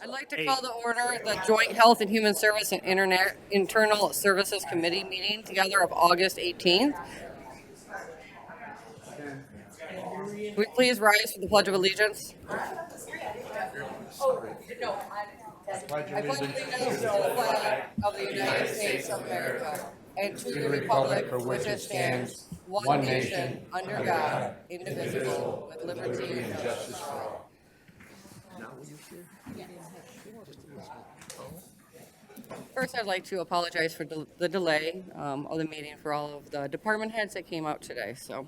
I'd like to call to order the Joint Health and Human Service and Internal Services Committee meeting together of August 18th. Would we please rise for the Pledge of Allegiance? I pledge allegiance to the flag of the United States of America and to the republic for which it stands, one nation, under God, indivisible, with liberty and justice for all. First, I'd like to apologize for the delay of the meeting for all of the department heads that came out today. So,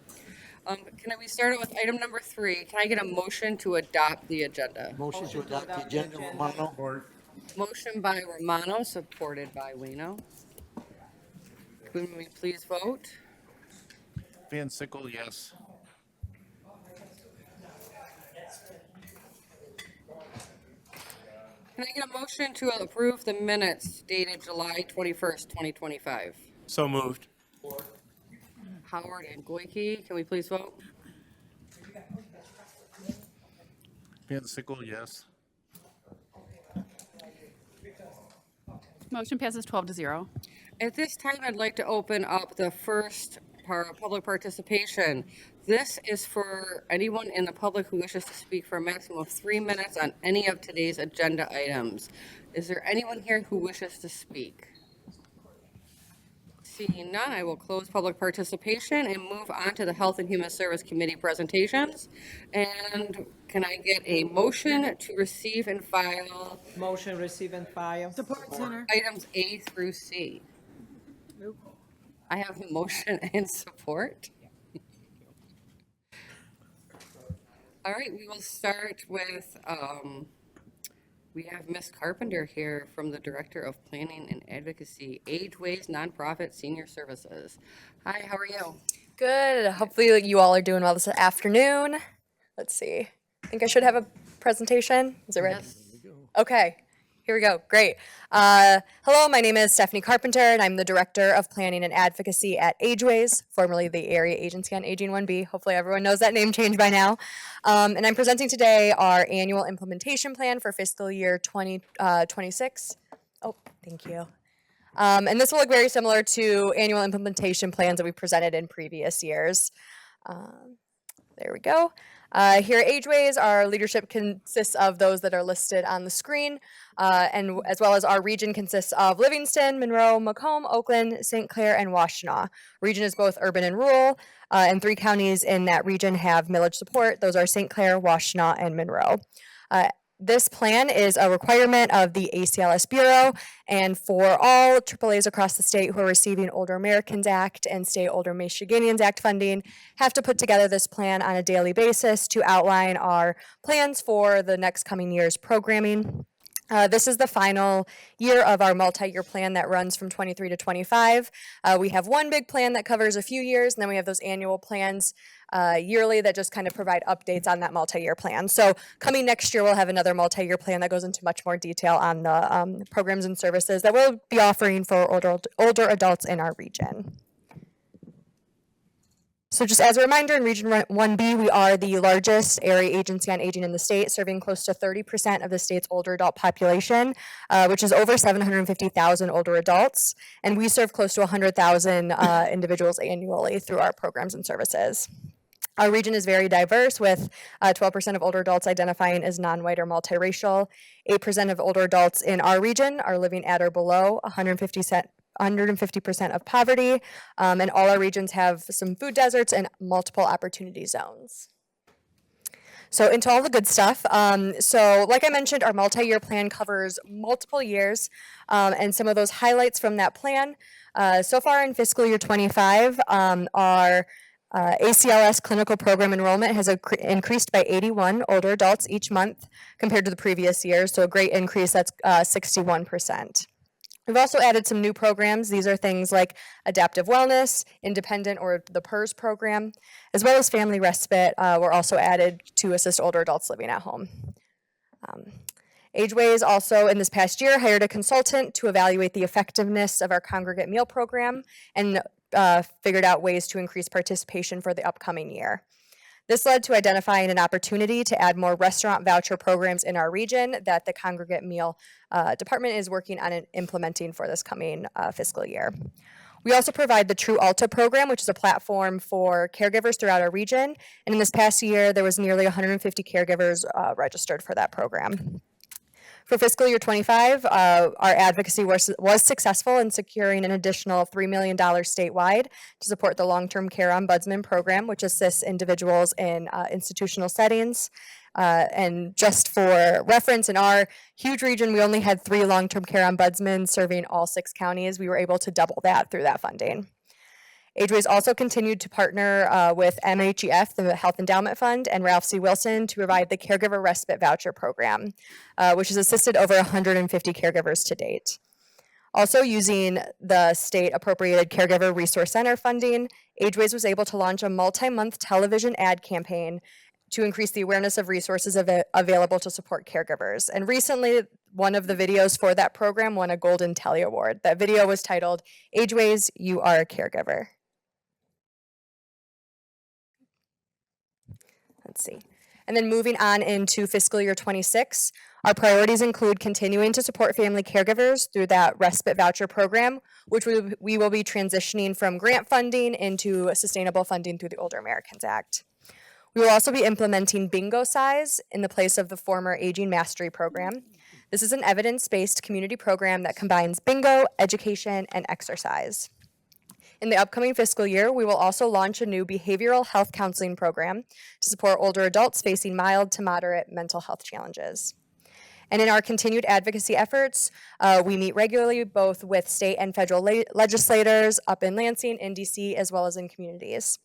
we start out with item number 3? Can I get a motion to adopt the agenda? Motion to adopt the agenda, Romano. Motion by Romano, supported by Wino. Can we please vote? Van Sickle, yes. Can I get a motion to approve the minutes dated July 21st, 2025? So moved. Howard and Goyke, can we please vote? Van Sickle, yes. Motion passes 12-0. At this time, I'd like to open up the first part of public participation. This is for anyone in the public who wishes to speak for a maximum of 3 minutes on any of today's agenda items. Is there anyone here who wishes to speak? Seeing none, I will close public participation and move on to the Health and Human Service Committee presentations. And can I get a motion to receive and file Motion, receive and file. Support Center. items A through C? I have a motion and support. All right, we will start with, we have Ms. Carpenter here from the Director of Planning and Advocacy, AgeWays Nonprofit Senior Services. Hi, how are you? Good. Hopefully you all are doing well this afternoon. Let's see. I think I should have a presentation. Is it ready? Yes. Okay. Here we go. Great. Hello, my name is Stephanie Carpenter, and I'm the Director of Planning and Advocacy at AgeWays, formerly the Area Agency on Aging 1B. Hopefully everyone knows that name change by now. And I'm presenting today our annual implementation plan for fiscal year 2026. Oh, thank you. And this will look very similar to annual implementation plans that we presented in previous years. There we go. Here at AgeWays, our leadership consists of those that are listed on the screen, and as well as our region consists of Livingston, Monroe, Macomb, Oakland, St. Clair, and Washtenaw. Region is both urban and rural, and 3 counties in that region have millage support. Those are St. Clair, Washtenaw, and Monroe. This plan is a requirement of the ACLS Bureau, and for all AAAs across the state who are receiving Older Americans Act and State Older Michiganians Act funding have to put together this plan on a daily basis to outline our plans for the next coming year's programming. This is the final year of our multi-year plan that runs from 23 to 25. We have one big plan that covers a few years, and then we have those annual plans yearly that just kind of provide updates on that multi-year plan. So coming next year, we'll have another multi-year plan that goes into much more detail on the programs and services that we'll be offering for older adults in our region. So just as a reminder, in Region 1B, we are the largest area agency on aging in the state, serving close to 30% of the state's older adult population, which is over 750,000 older adults. And we serve close to 100,000 individuals annually through our programs and services. Our region is very diverse, with 12% of older adults identifying as non-white or multiracial. 8% of older adults in our region are living at or below 150% of poverty, and all our regions have some food deserts and multiple opportunity zones. So into all the good stuff. So like I mentioned, our multi-year plan covers multiple years, and some of those highlights from that plan. So far in fiscal year 25, our ACLS clinical program enrollment has increased by 81 older adults each month compared to the previous year, so a great increase. That's 61%. We've also added some new programs. These are things like adaptive wellness, independent or the PERS program, as well as family respite were also added to assist older adults living at home. AgeWays also in this past year hired a consultant to evaluate the effectiveness of our congregate meal program and figured out ways to increase participation for the upcoming year. This led to identifying an opportunity to add more restaurant voucher programs in our region that the Congregate Meal Department is working on implementing for this coming fiscal year. We also provide the True Alta program, which is a platform for caregivers throughout our region. And in this past year, there was nearly 150 caregivers registered for that program. For fiscal year 25, our advocacy was successful in securing an additional $3 million statewide to support the Long-Term Care Ombudsman program, which assists individuals in institutional settings. And just for reference, in our huge region, we only had 3 long-term care ombudsmen serving all 6 counties. We were able to double that through that funding. AgeWays also continued to partner with MHEF, the Health Endowment Fund, and Ralph C. Wilson to provide the Caregiver Respite Voucher Program, which has assisted over 150 caregivers to date. Also, using the state appropriated Caregiver Resource Center funding, AgeWays was able to launch a multi-month television ad campaign to increase the awareness of resources available to support caregivers. And recently, one of the videos for that program won a Golden Telly Award. That video was titled, "AgeWays, You Are a Caregiver." Let's see. And then moving on into fiscal year 26, our priorities include continuing to support family caregivers through that respite voucher program, which we will be transitioning from grant funding into sustainable funding through the Older Americans Act. We will also be implementing Bingo Size in the place of the former Aging Mastery program. This is an evidence-based community program that combines bingo, education, and exercise. In the upcoming fiscal year, we will also launch a new behavioral health counseling program to support older adults facing mild to moderate mental health challenges. And in our continued advocacy efforts, we meet regularly both with state and federal legislators up in Lansing, in DC, as well as in communities.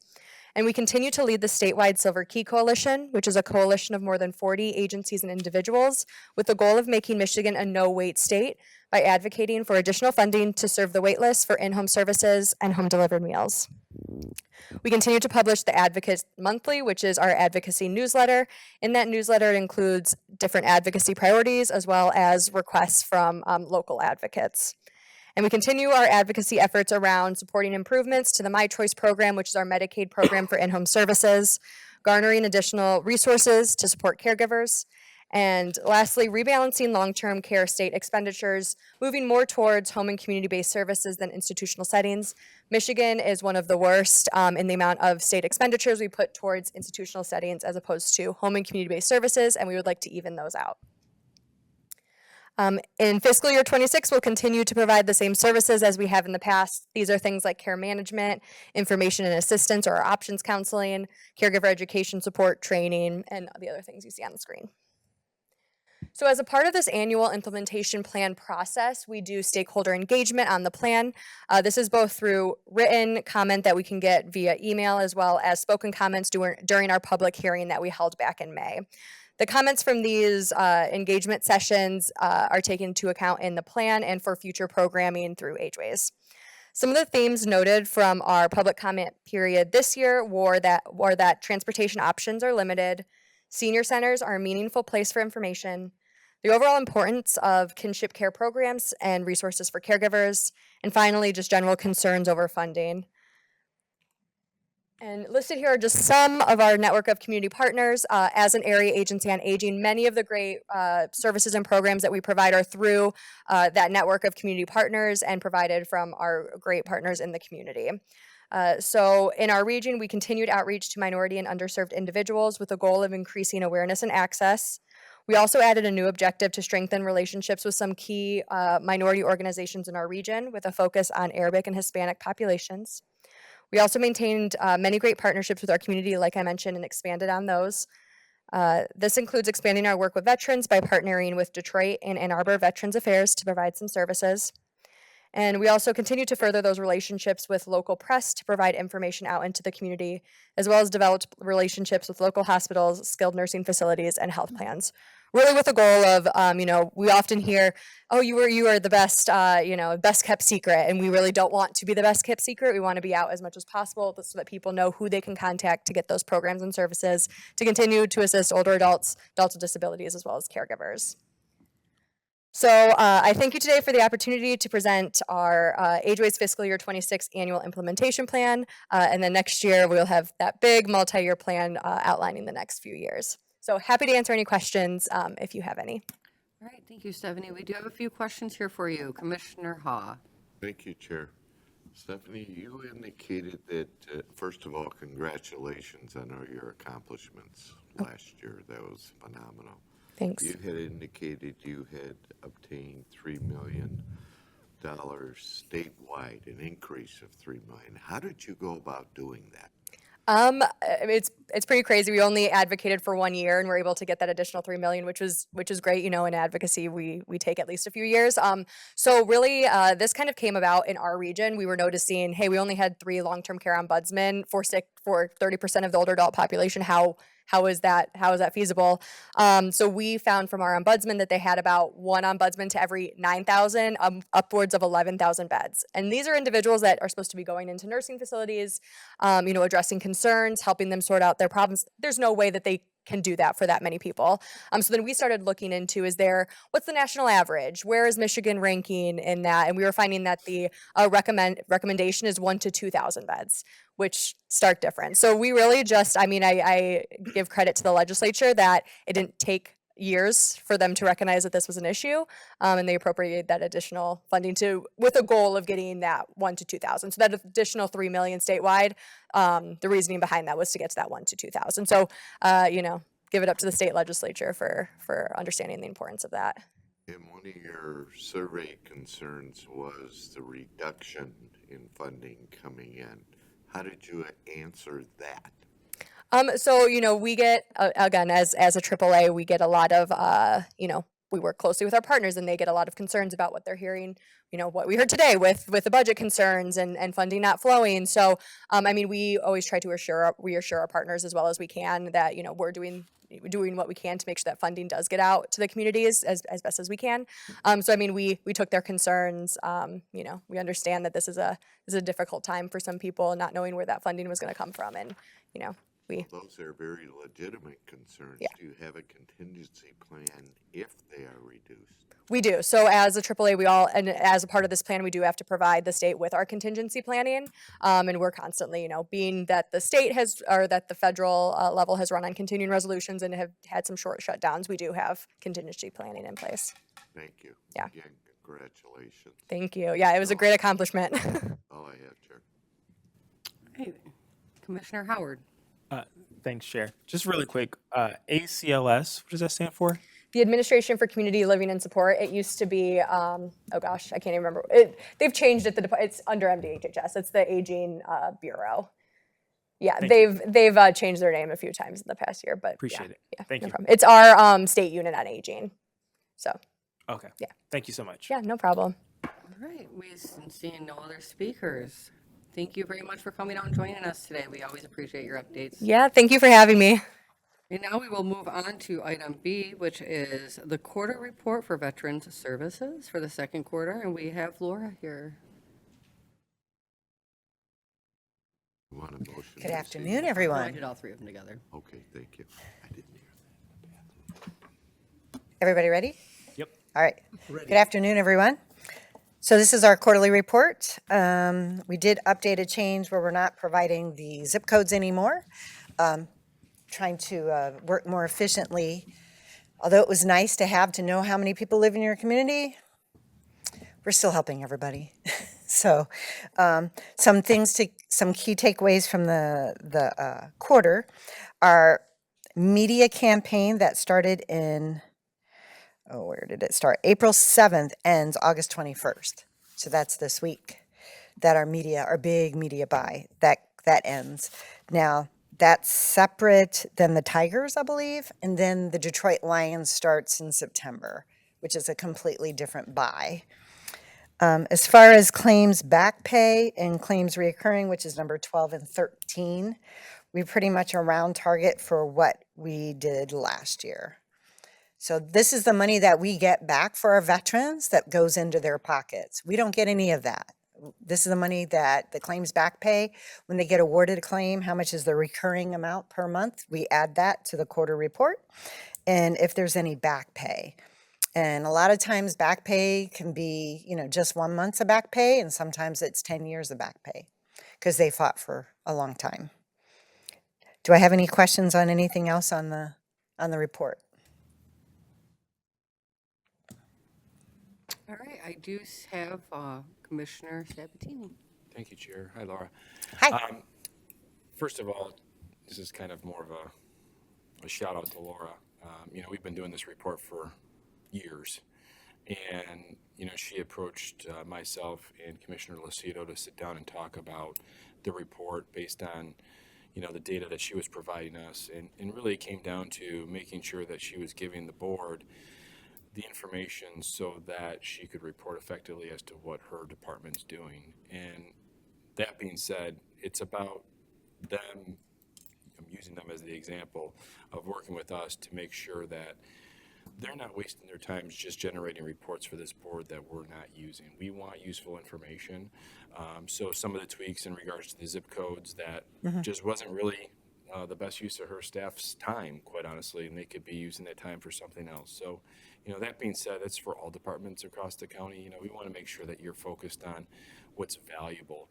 And we continue to lead the statewide Silver Key Coalition, which is a coalition of more than 40 agencies and individuals with the goal of making Michigan a no-wait state by advocating for additional funding to serve the wait list for in-home services and home-delivered meals. We continue to publish the Advocate Monthly, which is our advocacy newsletter. In that newsletter, it includes different advocacy priorities as well as requests from local advocates. And we continue our advocacy efforts around supporting improvements to the My Choice program, which is our Medicaid program for in-home services, garnering additional resources to support caregivers, and lastly, rebalancing long-term care state expenditures, moving more towards home and community-based services than institutional settings. Michigan is one of the worst in the amount of state expenditures we put towards institutional settings as opposed to home and community-based services, and we would like to even those out. In fiscal year 26, we'll continue to provide the same services as we have in the past. These are things like care management, information and assistance or options counseling, caregiver education support, training, and the other things you see on the screen. So as a part of this annual implementation plan process, we do stakeholder engagement on the plan. This is both through written comment that we can get via email as well as spoken comments during our public hearing that we held back in May. The comments from these engagement sessions are taken into account in the plan and for future programming through AgeWays. Some of the themes noted from our public comment period this year were that transportation options are limited, senior centers are a meaningful place for information, the overall importance of kinship care programs and resources for caregivers, and finally, just general concerns over funding. And listed here are just some of our network of community partners. As an area agency on aging, many of the great services and programs that we provide are through that network of community partners and provided from our great partners in the community. So in our region, we continued outreach to minority and underserved individuals with the goal of increasing awareness and access. We also added a new objective to strengthen relationships with some key minority organizations in our region with a focus on Arabic and Hispanic populations. We also maintained many great partnerships with our community, like I mentioned, and expanded on those. This includes expanding our work with veterans by partnering with Detroit and Ann Arbor Veterans Affairs to provide some services. And we also continue to further those relationships with local press to provide information out into the community, as well as developed relationships with local hospitals, skilled nursing facilities, and health plans. Really with the goal of, we often hear, oh, you are the best, best kept secret. And we really don't want to be the best kept secret. We want to be out as much as possible so that people know who they can contact to get those programs and services to continue to assist older adults, adults with disabilities, as well as caregivers. So I thank you today for the opportunity to present our AgeWays fiscal year 26 annual implementation plan. And then next year, we'll have that big multi-year plan outlining the next few years. So happy to answer any questions if you have any. All right, thank you, Stephanie. We do have a few questions here for you. Commissioner Ha. Thank you, Chair. Stephanie, you indicated that, first of all, congratulations on all your accomplishments last year. That was phenomenal. Thanks. You had indicated you had obtained $3 million statewide, an increase of $3 million. How did you go about doing that? It's pretty crazy. We only advocated for 1 year and we're able to get that additional 3 million, which is great. You know, in advocacy, we take at least a few years. So really, this kind of came about in our region. We were noticing, hey, we only had 3 long-term care ombudsmen for 30% of the older adult population. How is that feasible? So we found from our ombudsman that they had about 1 ombudsman to every 9,000, upwards of 11,000 beds. And these are individuals that are supposed to be going into nursing facilities, you know, addressing concerns, helping them sort out their problems. There's no way that they can do that for that many people. So then we started looking into, what's the national average? Where is Michigan ranking in that? And we were finding that the recommendation is 1 to 2,000 beds, which stark difference. So we really just, I give credit to the legislature that it didn't take years for them to recognize that this was an issue, and they appropriated that additional funding with a goal of getting that 1 to 2,000. So that additional 3 million statewide, the reasoning behind that was to get to that 1 to 2,000. So, you know, give it up to the state legislature for understanding the importance of that. And one of your survey concerns was the reduction in funding coming in. How did you answer that? So, you know, we get, again, as a AAA, we get a lot of, you know, we work closely with our partners and they get a lot of concerns about what they're hearing, you know, what we heard today with the budget concerns and funding not flowing. So, we always try to reassure our partners as well as we can that, you know, we're doing what we can to make sure that funding does get out to the communities as best as we can. So, we took their concerns. You know, we understand that this is a difficult time for some people, not knowing where that funding was going to come from. And, you know, Those are very legitimate concerns. Yeah. Do you have a contingency plan if they are reduced? We do. So as a AAA, and as a part of this plan, we do have to provide the state with our contingency planning. And we're constantly, you know, being that the state that the federal level has run on continuing resolutions and have had some short shutdowns, we do have contingency planning in place. Thank you. Yeah. Again, congratulations. Thank you. Yeah, it was a great accomplishment. All I have, Chair. Hey, Commissioner Howard. Thanks, Chair. Just really quick, ACLS, what does that stand for? The Administration for Community Living and Support. It used to be, oh gosh, I can't even remember. They've changed it. It's under MDHHS. It's the Aging Bureau. Yeah, they've changed their name a few times in the past year, but Appreciate it. Yeah, Thank no you. problem. It's our state unit on aging. So Okay. Yeah. Thank you so much. yeah, no problem. All right, seeing no other speakers. Thank you very much for coming out and joining us today. We always appreciate your updates. Yeah, thank you for having me. And now we will move on to item B, which is the quarter report for Veterans Services for the second quarter. And we have Laura here. You want a motion? to Good receive? afternoon, I everyone. did all three of them together. Okay, thank you. I didn't hear Everybody ready? Yep. All right. Good afternoon, everyone. So this is our quarterly report. We did update a change where we're not providing the zip codes anymore. Trying to work more efficiently. Although it was nice to know how many people live in your community, we're still helping everybody. So some key takeaways from the quarter are media campaign that started in, where did it start? April 7th, ends August 21st. So that's this week that our big media buy, that ends. Now, that's separate than the Tigers, I believe, and then the Detroit Lions starts in September, which is a completely different buy. As far as claims back pay and claims reoccurring, which is number 12 and 13, we pretty much around target for what we did last year. So this is the money that we get back for our veterans that goes into their pockets. We don't get any of that. This is the money that the claims back pay, when they get awarded a claim, how much is the recurring amount per month? We add that to the quarter report. And if there's any back pay. And a lot of times back pay can be, just 1 month of back pay, and sometimes it's 10 years of back pay because they fought for a long time. Do I have any questions on anything else on the report? All right, I do have Commissioner Sabatini. Thank you, Chair. Hi, Laura. Hi. First of all, this is kind of more of a shout out to Laura. We've been doing this report for years, and she approached myself and Commissioner Lucido to sit down and talk about the report based on the data that she was providing us, and really it came down to making sure that she was giving the board the information so that she could report effectively as to what her department's doing. And that being said, it's about them, I'm using them as the example of working with us to make sure that they're not wasting their time just generating reports for this board that we're not using. We want useful information. So some of the tweaks in regards to the zip codes that just wasn't really the best use of her staff's time, quite honestly, and they could be using that time for something else. So, that being said, it's for all departments across the county. We want to make sure that you're focused on what's valuable,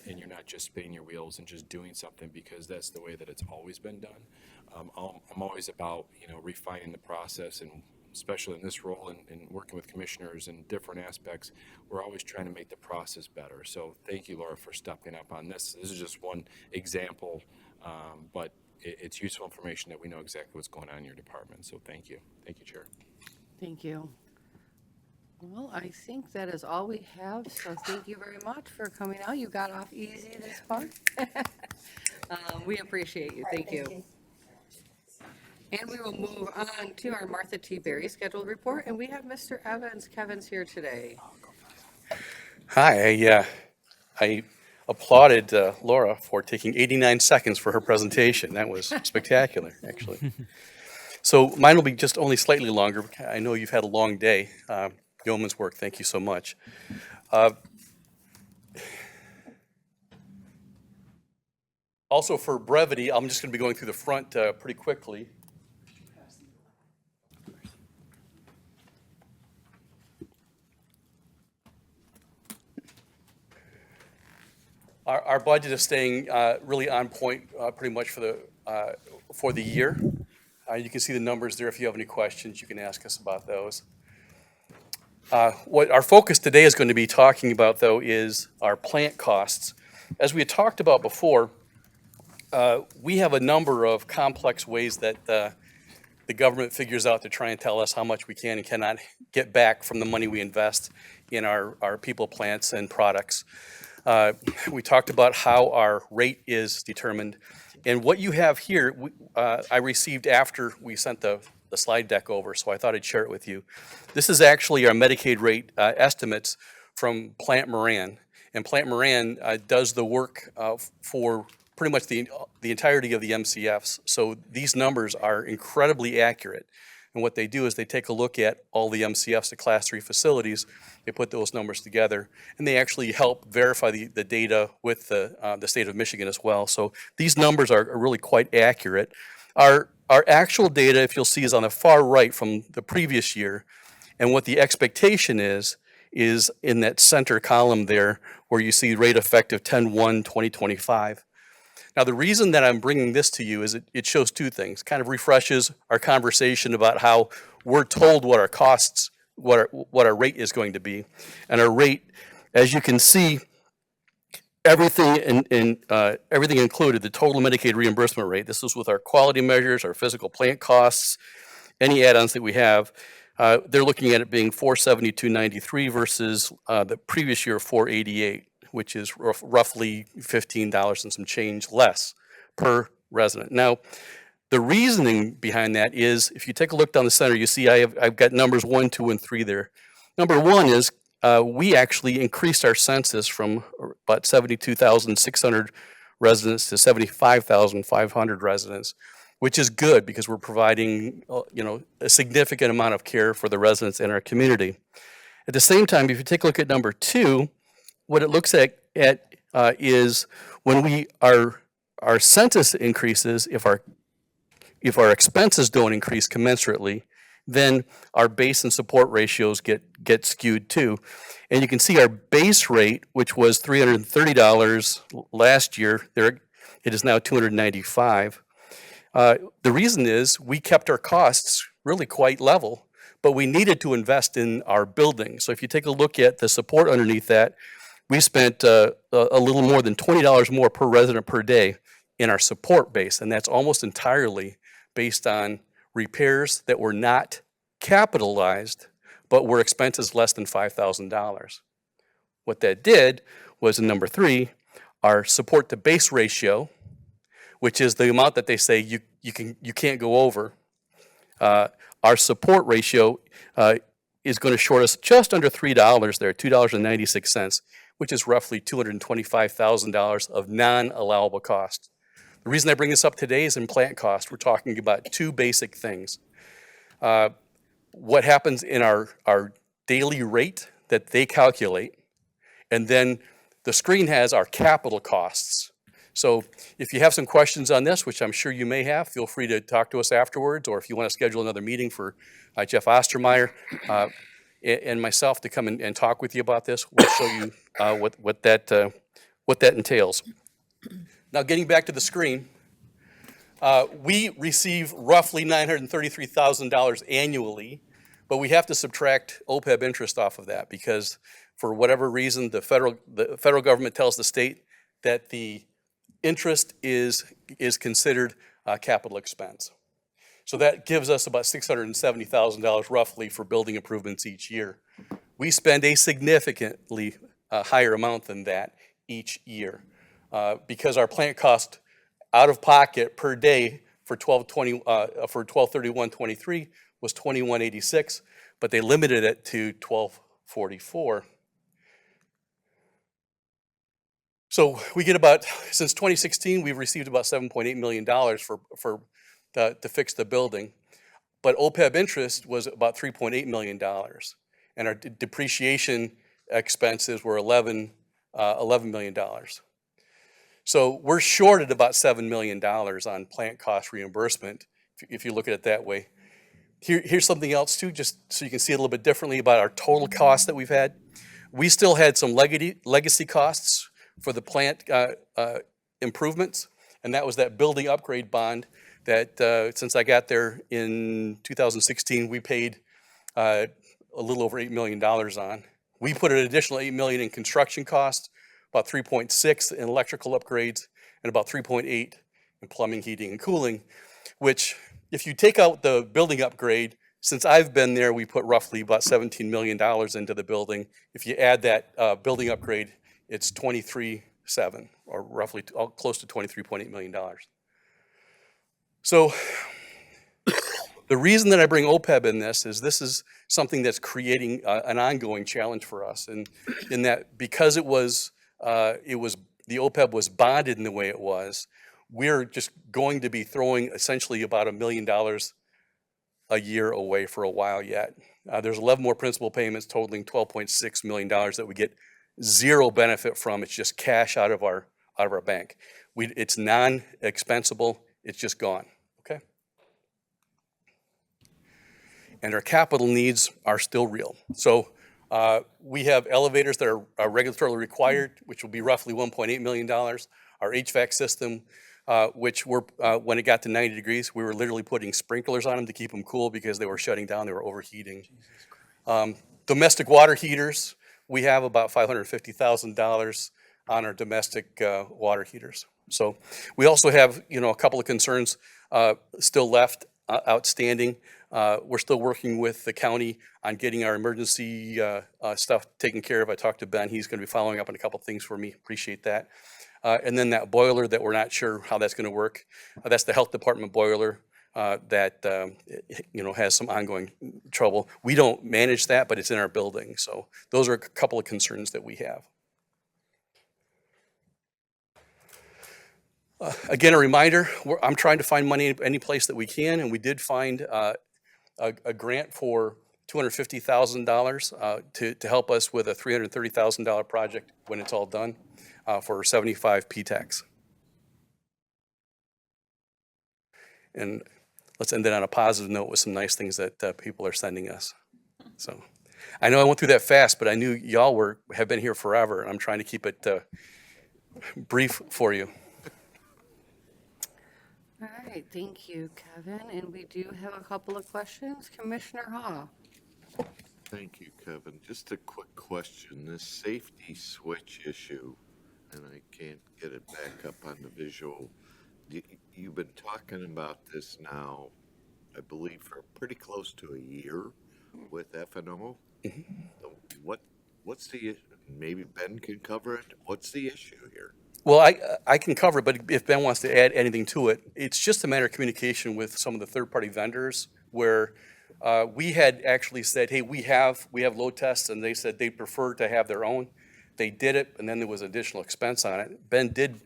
and you're not just spinning your wheels and just doing something because that's the way that it's always been done. I'm always about, refining the process, and especially in this role and working with commissioners in different aspects, we're always trying to make the process better. So thank you, Laura, for stepping up on this. This is just one example, but it's useful information that we know exactly what's going on in your department. So thank you. Thank you, Chair. Thank you. Well, I think that is all we have, so thank you very much for coming out. You got off easy this far. We appreciate you. Thank you. And we will move on to our Martha T. Berry scheduled report, and we have Mr. Evans. Kevin's here today. Hi, I applauded Laura for taking 89 seconds for her presentation. That was spectacular, actually. So mine will be just only slightly longer. I know you've had a long day. Yeoman's work, thank you so much. Also, for brevity, I'm just going to be going through the front pretty quickly. Our budget is staying really on point pretty much for the year. You can see the numbers there. If you have any questions, you can ask us about those. What our focus today is going to be talking about, though, is our plant costs. As we had talked about before, we have a number of complex ways that the government figures out to try and tell us how much we can and cannot get back from the money we invest in our people, plants, and products. We talked about how our rate is determined. And what you have here, I received after we sent the slide deck over, so I thought I'd share it with you. This is actually our Medicaid rate estimates from Plant Moran. And Plant Moran does the work for pretty much the entirety of the MCFs. So these numbers are incredibly accurate. And what they do is they take a look at all the MCFs, the Class 3 facilities, they put those numbers together, and they actually help verify the data with the state of Michigan as well. So these numbers are really quite accurate. Our actual data, if you'll see, is on the far right from the previous year, and what the expectation is in that center column there where you see rate effective 10/1/2025. Now, the reason that I'm bringing this to you is it shows two things. Kind of refreshes our conversation about how we're told what our costs, what our rate is going to be. And our rate, as you can see, everything included, the total Medicaid reimbursement rate. This is with our quality measures, our physical plant costs, any add-ons that we have. They're looking at it being $472.93 versus the previous year $488. Which is roughly $15 and some change less per resident. Now, the reasoning behind that is, if you take a look down the center, you see I've got numbers 1, 2, and 3 there. Number 1 is we actually increased our census from about 72,600 residents to 75,500 residents, which is good because we're providing a significant amount of care for the residents in our community. At the same time, if you take a look at number 2, what it looks at is when our census increases, if our expenses don't increase commensurately, then our base and support ratios get skewed too. And you can see our base rate, which was $330 last year, there it is now $295. The reason is we kept our costs really quite level, but we needed to invest in our building. So if you take a look at the support underneath that, we spent a little more than $20 more per resident per day in our support base, and that's almost entirely based on repairs that were not capitalized, but were expenses less than $5,000. What that did was in number 3, our support to base ratio, which is the amount that they say you can't go over. Our support ratio is going to short us just under $3 there, $2.96, which is roughly $225,000 of non-allowable costs. The reason I bring this up today is in plant cost. We're talking about 2 basic things. What happens in our daily rate that they calculate, and then the screen has our capital costs. So if you have some questions on this, which I'm sure you may have, feel free to talk to us afterwards, or if you want to schedule another meeting for Jeff Ostermeyer and myself to come and talk with you about this, we'll show you what that entails. Now, getting back to the screen, we receive roughly $933,000 annually, but we have to subtract OPEB interest off of that because for whatever reason, the federal government tells the state that the interest is considered capital expense. So that gives us about $670,000 roughly for building improvements each year. We spend a significantly higher amount than that each year because our plant cost out of pocket per day for 12/31/23 was $21.86, but they limited it to $12.44. So we get about, since 2016, we've received about $7.8 million to fix the building. But OPEB interest was about $3.8 million. And our depreciation expenses were $11 million. So we're shorted about $7 million on plant cost reimbursement, if you look at it that way. Here's something else too, just so you can see it a little bit differently about our total costs that we've had. We still had some legacy costs for the plant improvements, and that was that building upgrade bond that since I got there in 2016, we paid a little over $8 million on. We put an additional $8 million in construction costs, about 3.6 in electrical upgrades, and about 3.8 in plumbing, heating, and cooling, which if you take out the building upgrade, since I've been there, we put roughly about $17 million into the building. If you add that building upgrade, it's 23.7, or roughly close to $23.8 million. So the reason that I bring OPEB in this is something that's creating an ongoing challenge for us, and in that because the OPEB was bonded in the way it was, we're just going to be throwing essentially about $1 million a year away for a while yet. There's 11 more principal payments totaling $12.6 million that we get zero benefit from. It's just cash out of our bank. It's non-expensable. It's just gone. Okay. And our capital needs are still real. So we have elevators that are regulatorily required, which will be roughly $1.8 million. Our HVAC system, which when it got to 90 degrees, we were literally putting sprinklers on them to keep them cool because they were shutting down. They were overheating. Domestic water heaters. We have about $550,000 on our domestic water heaters. So we also have, a couple of concerns still left outstanding. We're still working with the county on getting our emergency stuff taken care of. I talked to Ben. He's going to be following up on a couple of things for me. Appreciate that. And then that boiler that we're not sure how that's going to work. That's the health department boiler that has some ongoing trouble. We don't manage that, but it's in our building. So those are a couple of concerns that we have. Again, a reminder, I'm trying to find money any place that we can, and we did find a grant for $250,000 to help us with a $330,000 project when it's all done for 75 PTACs. And let's end it on a positive note with some nice things that people are sending us. So I know I went through that fast, but I knew y'all have been here forever, and I'm trying to keep it brief for you. All right, thank you, Kevin. And we do have a couple of questions. Commissioner Hall. Thank you, Kevin. Just a quick question. This safety switch issue, and I can't get it back up on the visual. You've been talking about this now, I believe, for pretty close to a year with F&O. What's the, maybe Ben can cover it? What's the issue here? Well, I can cover it, but if Ben wants to add anything to it, it's just a matter of communication with some of the third-party vendors where we had actually said, hey, we have load tests, and they said they prefer to have their own. They did it, and then there was additional expense on it. Ben did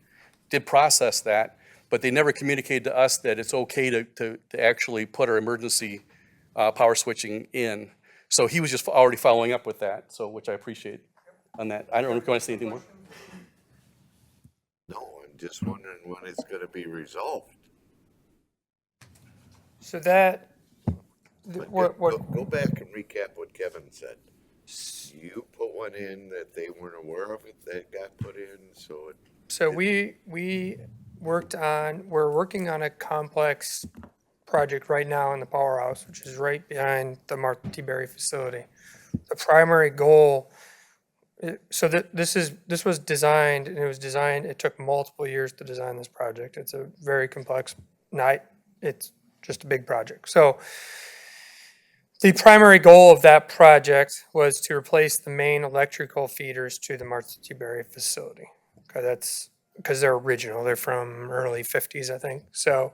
process that, but they never communicated to us that it's okay to actually put our emergency power switching in. So he was just already following up with that, so which I appreciate on that. I don't know if you want to say anything more. No, I'm just wondering when it's gonna be resolved. So that, But what, go back and recap what Kevin said. You put one in that they weren't aware of it, that got put in, so it. so we're working on a complex project right now in the powerhouse, which is right behind the Martha T. Berry facility. The primary goal, so this was designed, and it took multiple years to design this project. It's a very complex it's just a big project. So the primary goal of that project was to replace the main electrical feeders to the Martha T. Berry facility. Okay, that's because they're original. They're from early 50s, I think. So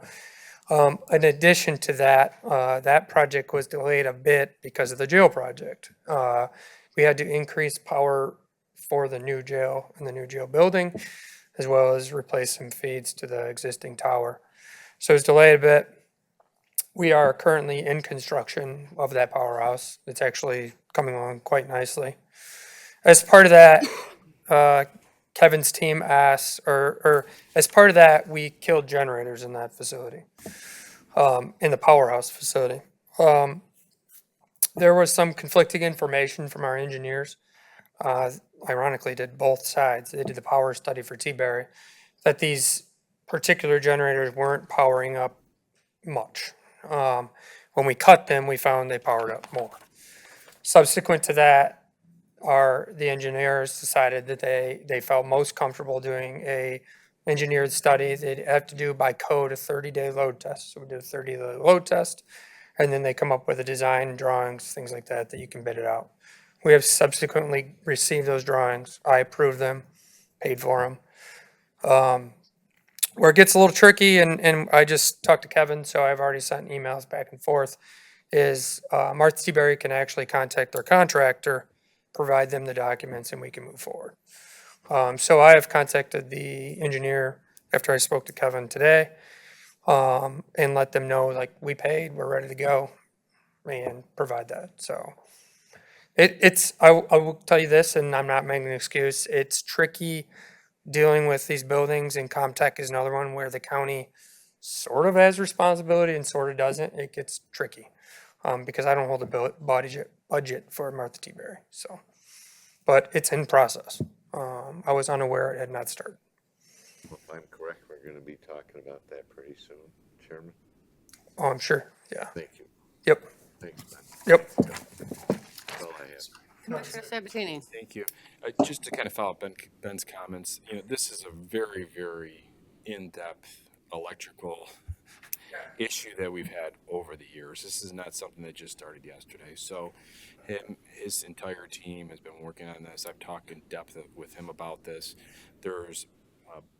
in addition to that, that project was delayed a bit because of the jail project. We had to increase power for the new jail and the new jail building, as well as replace some feeds to the existing tower. So it's delayed a bit. We are currently in construction of that powerhouse. It's actually coming along quite nicely. As part of that, Kevin's team asked, or as part of that, we killed generators in that facility, in the powerhouse facility. There was some conflicting information from our engineers. Ironically, did both sides. They did the power study for T-Berry, that these particular generators weren't powering up much. When we cut them, we found they powered up more. Subsequent to that, the engineers decided that they felt most comfortable doing a engineered study. They'd have to do by code a 30-day load test. So we did a 30-day load test, and then they come up with a design, drawings, things like that you can bid it out. We have subsequently received those drawings. I approved them, paid for them. Where it gets a little tricky, and I just talked to Kevin, so I've already sent emails back and forth, is Martha T. Berry can actually contact their contractor, provide them the documents, and we can move forward. So I have contacted the engineer after I spoke to Kevin today, and let them know, like, we paid, we're ready to go, and provide that. So I will tell you this, and I'm not making an excuse, it's tricky dealing with these buildings, and Comtech is another one where the county sort of has responsibility and sort of doesn't. It gets tricky because I don't hold a budget for Martha T. Berry. So, but it's in process. I was unaware it had not started. Well, if I'm correct, we're gonna be talking about that pretty soon, Chairman. Oh, I'm sure. Yeah. Thank you. Yep. Thanks, Ben. Yep. That's all I have. Commissioner Sabatini. Thank you. Just to kind of follow up Ben's comments, this is a very, very in-depth electrical issue that we've had over the years. This is not something that just started yesterday. So his entire team has been working on this. I've talked in depth with him about this. There's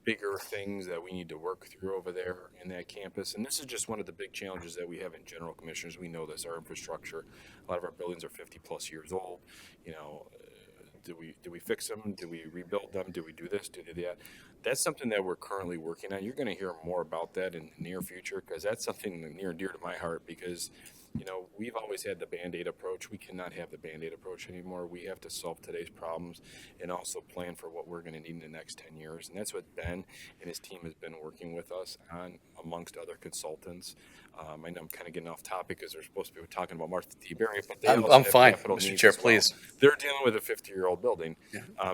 bigger things that we need to work through over there in that campus. And this is just one of the big challenges that we have in general, commissioners. We know this, our infrastructure, a lot of our buildings are 50 plus years old. Do we fix them? Do we rebuild them? Do we do this? Do that? That's something that we're currently working on. You're going to hear more about that in the near future, because that's something near and dear to my heart, because you know, we've always had the Band-Aid approach. We cannot have the Band-Aid approach anymore. We have to solve today's problems and also plan for what we're going to need in the next 10 years. And that's what Ben and his team has been working with us on, amongst other consultants. I know I'm kind of getting off topic because they're supposed to be talking about Martha T. Berry, but they also I'm have fine, capital Mr. needs Chair, as well. please. They're dealing with a 50-year-old building.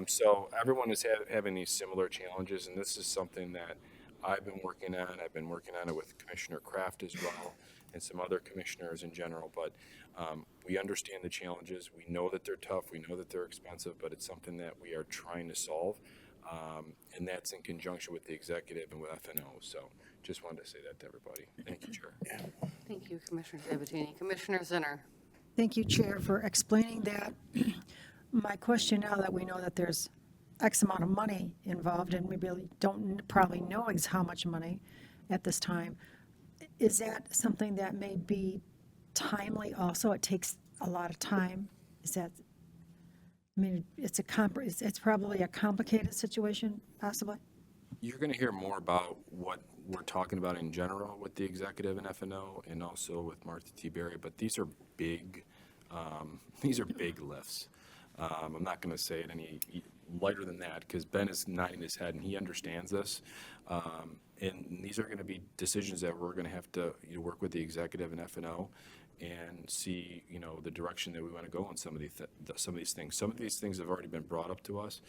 So everyone is having these similar challenges, and this is something that I've been working on. I've been working on it with Commissioner Kraft as well and some other commissioners in general. But we understand the challenges. We know that they're tough. We know that they're expensive, but it's something that we are trying to solve. And that's in conjunction with the executive and with FNO. So just wanted to say that to everybody. Thank you, Chair. Thank you, Commissioner Sabatini. Commissioner Zinner. Thank you, Chair, for explaining that. My question now that we know that there's X amount of money involved, and we really don't probably know how much money at this time, is that something that may be timely also? It takes a lot of time. Is that, I mean, it's probably a complicated situation, possibly? You're going to hear more about what we're talking about in general with the executive and FNO and also with Martha T. Berry, but these are big lifts. I'm not going to say it any lighter than that because Ben is nodding his head and he understands this. And these are going to be decisions that we're going to have to work with the executive and FNO and see, the direction that we want to go on some of these things. Some of these things have already been brought up to us,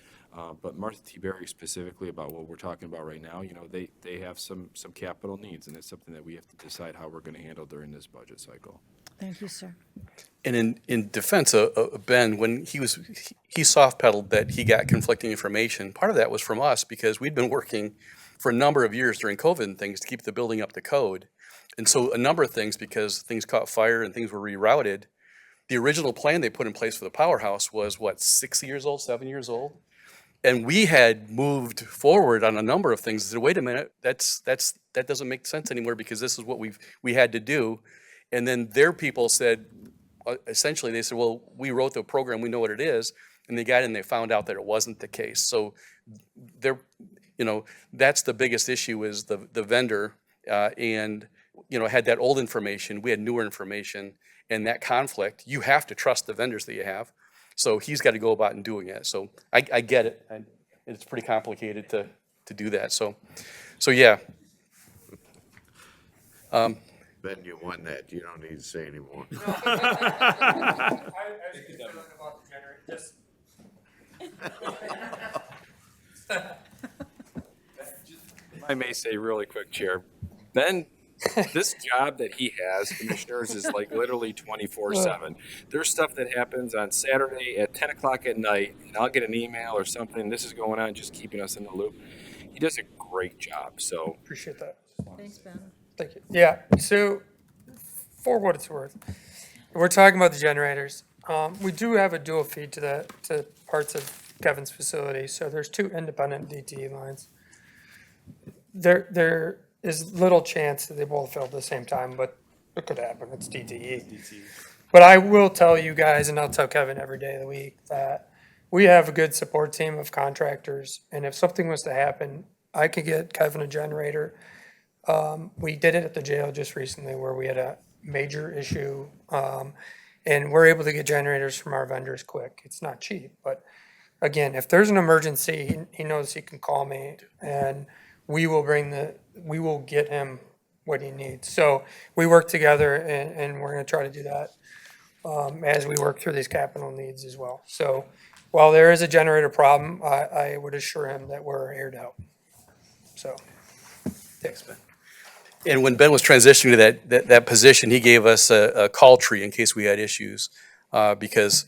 but Martha T. Berry specifically about what we're talking about right now, they have some capital needs, and it's something that we have to decide how we're going to handle during this budget cycle. Thank you, sir. And in defense of Ben, when he soft pedaled that he got conflicting information, part of that was from us because we'd been working for a number of years during COVID and things to keep the building up to code. And so a number of things, because things caught fire and things were rerouted, the original plan they put in place for the powerhouse was, 6 years old, 7 years old? And we had moved forward on a number of things. I said, wait a minute, that doesn't make sense anymore because this is what we had to do. And then their people said, essentially, they said, well, we wrote the program, we know what it is. And they got in, they found out that it wasn't the case. So that's the biggest issue is the vendor and had that old information, we had newer information, and that conflict, you have to trust the vendors that you have. So he's got to go about and doing it. So I get it. And it's pretty complicated to do that. So yeah. Ben, you won that. You don't need to say anymore. I may say really quick, Chair. Ben, this job that he has, commissioners, is like literally 24/7. There's stuff that happens on Saturday at 10 o'clock at night, and I'll get an email or something. This is going on, just keeping us in the loop. He does a great job. So Appreciate that. Thanks, Ben. Thank you. Yeah, so for what it's worth, we're talking about the generators. We do have a dual feed to parts of Kevin's facility, so there's two independent DTE lines. There is little chance that they both fail at the same time, but it could happen. It's DTE. But I will tell you guys, and I'll tell Kevin every day of the week, that we have a good support team of contractors, and if something was to happen, I could get Kevin a generator. We did it at the jail just recently where we had a major issue, and we're able to get generators from our vendors quick. It's not cheap, but again, if there's an emergency, he knows he can call me, and we will get him what he needs. So we work together, and we're going to try to do that as we work through these capital needs as well. So while there is a generator problem, I would assure him that we're aired out. So, thanks, Ben. And when Ben was transitioning to that position, he gave us a call tree in case we had issues. Because,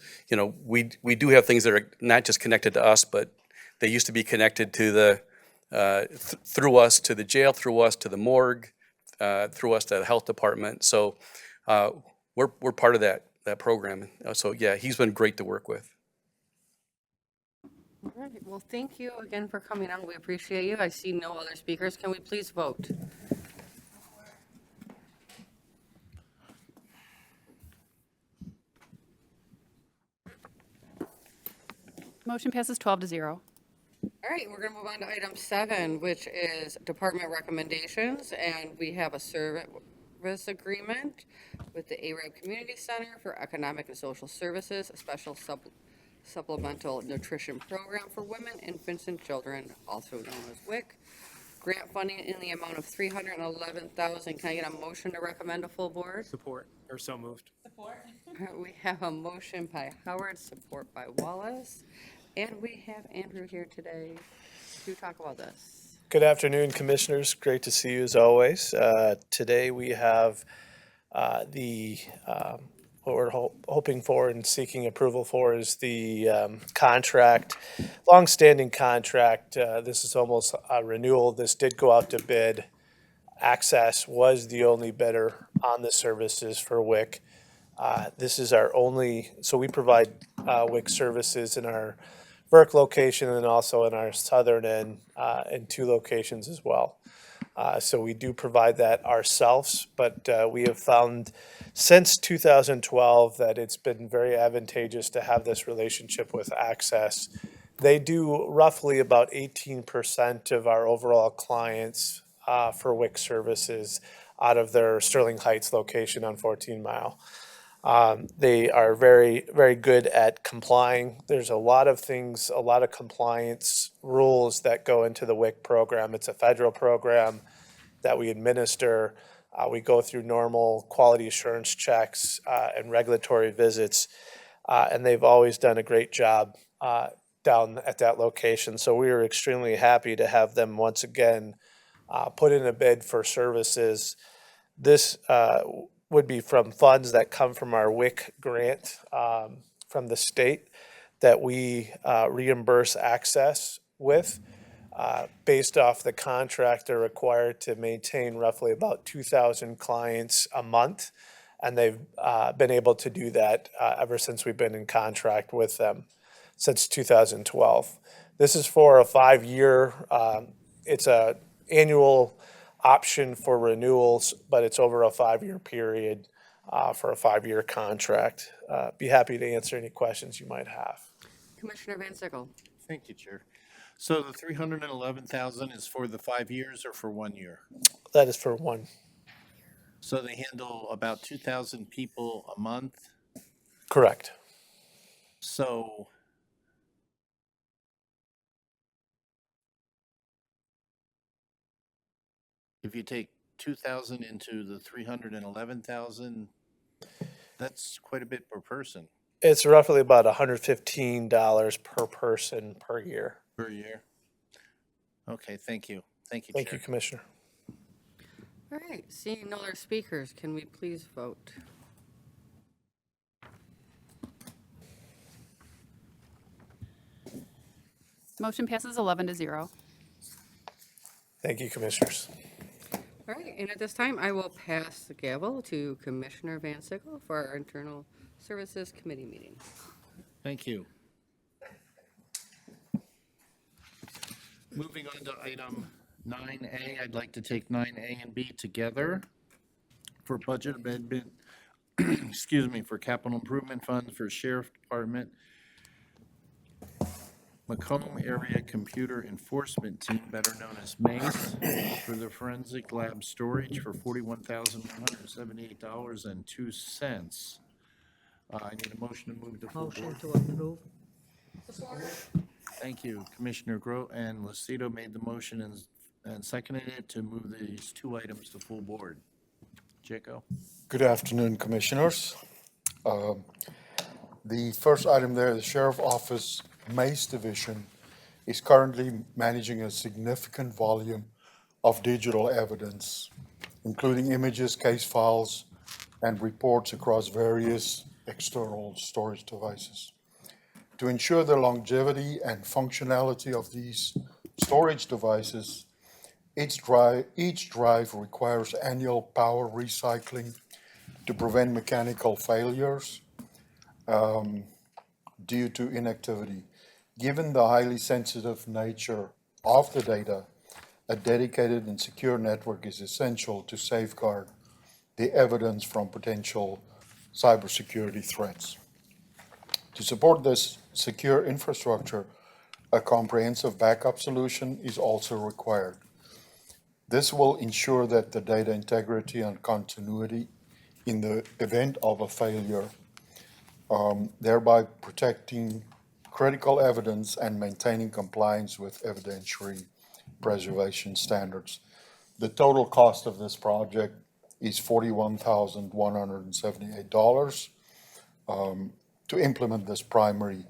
we do have things that are not just connected to us, but they used to be connected to through us to the jail, through us to the morgue, through us to the health department. So we're part of that program. So yeah, he's been great to work with. All right. Well, thank you again for coming out. We appreciate you. I see no other speakers. Can we please vote? Motion passes 12-0. All right, we're going to move on to item 7, which is department recommendations, and we have a service agreement with the ARAB Community Center for Economic and Social Services, a special supplemental nutrition program for women, infants, and children, also known as WIC. Grant funding in the amount of $311,000. Can I get a motion to recommend to full board? Support, or so moved. We have a motion by Howard, support by Wallace, and we have Andrew here today to talk about this. Good afternoon, Commissioners. Great to see you as always. Today we have what we're hoping for and seeking approval for is the contract, longstanding contract. This is almost a renewal. This did go out to bid. Access was the only bidder on the services for WIC. This is our only, so we provide WIC services in our Burke location and also in our southern end in 2 locations as well. So we do provide that ourselves, but we have found since 2012 that it's been very advantageous to have this relationship with Access. They do roughly about 18% of our overall clients for WIC services out of their Sterling Heights location on 14 Mile. They are very, very good at complying. There's a lot of things, a lot of compliance rules that go into the WIC program. It's a federal program that we administer. We go through normal quality assurance checks and regulatory visits, and they've always done a great job down at that location. So we are extremely happy to have them once again put in a bid for services. This would be from funds that come from our WIC grant from the state that we reimburse Access with. Based off the contract, they're required to maintain roughly about 2,000 clients a month, and they've been able to do that ever since we've been in contract with them since 2012. This is for a 5-year, it's a annual option for renewals, but it's over a 5-year period for a 5-year contract. Be happy to answer any questions you might have. Commissioner Van Sickle. Thank you, Chair. So the 311,000 is for the 5 years or for 1 year? That is for 1. So they handle about 2,000 people a month? Correct. So if you take 2,000 into the 311,000, that's quite a bit per person. It's roughly about $115 per person per year. Per year? Okay, thank you. Thank you, Thank Chair. you, Commissioner. All right, seeing no other speakers, can we please vote? Motion passes 11-0. Thank you, Commissioners. All right, and at this time, I will pass the gavel to Commissioner Van Sickle for our Internal Services Committee meeting. Thank you. Moving on to item 9A, I'd like to take 9A and B together for budget amendment, excuse me, for capital improvement funds for Sheriff Department, Macomb Area Computer Enforcement Team, better known as MACE, for the forensic lab storage for $41,178.02. I need a motion to move to full board. To approve. Thank you. Commissioner Grout and Lucido made the motion and seconded it to move these 2 items to full board. Jaco? Good afternoon, Commissioners. The first item there, the Sheriff Office MACE Division is currently managing a significant volume of digital evidence, including images, case files, and reports across various external storage devices. To ensure the longevity and functionality of these storage devices, each drive requires annual power recycling to prevent mechanical failures due to inactivity. Given the highly sensitive nature of the data, a dedicated and secure network is essential to safeguard the evidence from potential cybersecurity threats. To support this secure infrastructure, a comprehensive backup solution is also required. This will ensure that the data integrity and continuity in the event of a failure, thereby protecting critical evidence and maintaining compliance with evidentiary preservation standards. The total cost of this project is $41,178 to implement this primary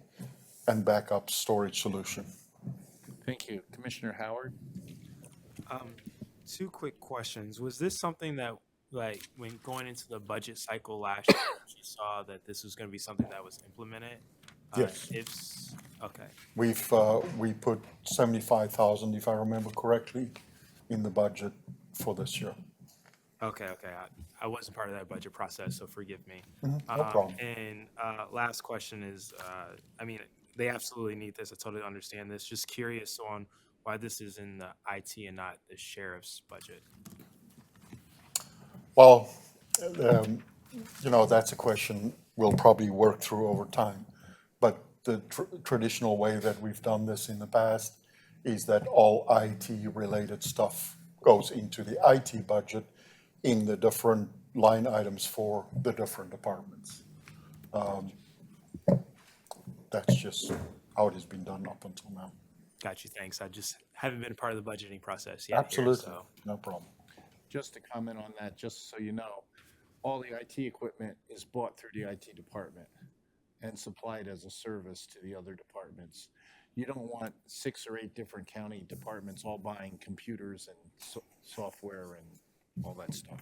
and backup storage solution. Thank you. Commissioner Howard? Two quick questions. Was this something that, like, when going into the budget cycle last year, you saw that this was going to be something that was implemented? Yes. Okay. We put 75,000, if I remember correctly, in the budget for this year. Okay. I wasn't part of that budget process, so forgive me. No problem. And last question is, I mean, they absolutely need this. I totally understand this. Just curious on why this is in the IT and not the sheriff's budget. Well, that's a question we'll probably work through over time. But the traditional way that we've done this in the past is that all IT-related stuff goes into the IT budget in the different line items for the different departments. That's just how it has been done up until now. Got you. Thanks. I just haven't been a part of the budgeting process yet. Absolutely, Here, so. no problem. Just to comment on that, just so you know, all the IT equipment is bought through the IT department and supplied as a service to the other departments. You don't want 6 or 8 different county departments all buying computers and software and all that stuff.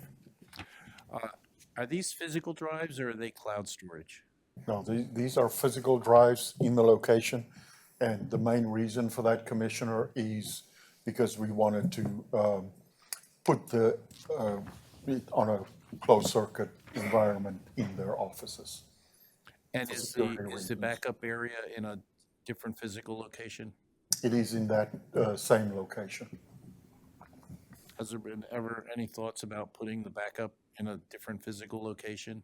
Are these physical drives or are they cloud storage? No, these are physical drives in the location. And the main reason for that, Commissioner, is because we wanted to put it on a closed circuit environment in their offices. And is the backup area in a different physical location? It is in that same location. Has there been ever any thoughts about putting the backup in a different physical location?